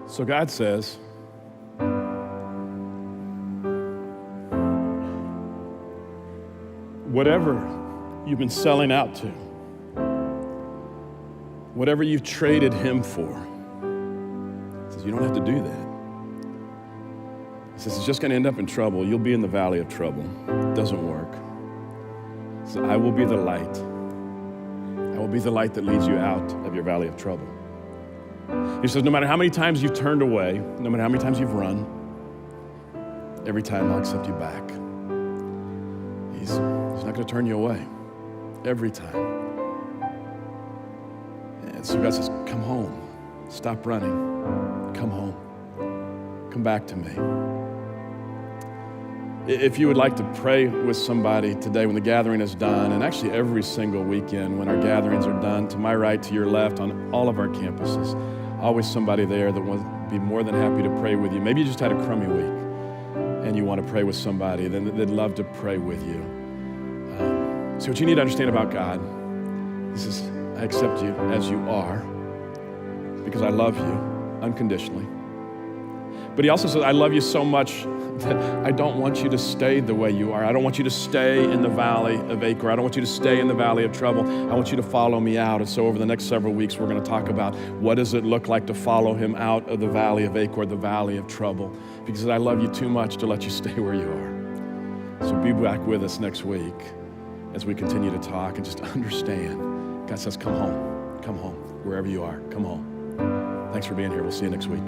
So God says, whatever you've been selling out to, whatever you've traded him for, he says, you don't have to do that. He says, it's just going to end up in trouble. You'll be in the valley of trouble. It doesn't work. He says, I will be the light. I will be the light that leads you out of your valley of trouble. He says, no matter how many times you've turned away, no matter how many times you've run, every time I'll accept you back. He's not going to turn you away. Every time. And so God says, come home. Stop running. Come home. Come back to me. If you would like to pray with somebody today when the gathering is done, and actually every single weekend when our gatherings are done, to my right, to your left, on all of our campuses, always somebody there that will be more than happy to pray with you. Maybe you just had a crummy week and you want to pray with somebody, then they'd love to pray with you. So what you need to understand about God, he says, I accept you as you are because I love you unconditionally. But he also says, I love you so much that I don't want you to stay the way you are. I don't want you to stay in the valley of Achor. I don't want you to stay in the valley of trouble. I want you to follow me out. And so over the next several weeks, we're going to talk about what does it look like to follow him out of the valley of Achor, the valley of trouble, because I love you too much to let you stay where you are. So be back with us next week as we continue to talk and just understand. God says, come home, wherever you are, come home. Thanks for being here. We'll see you next week.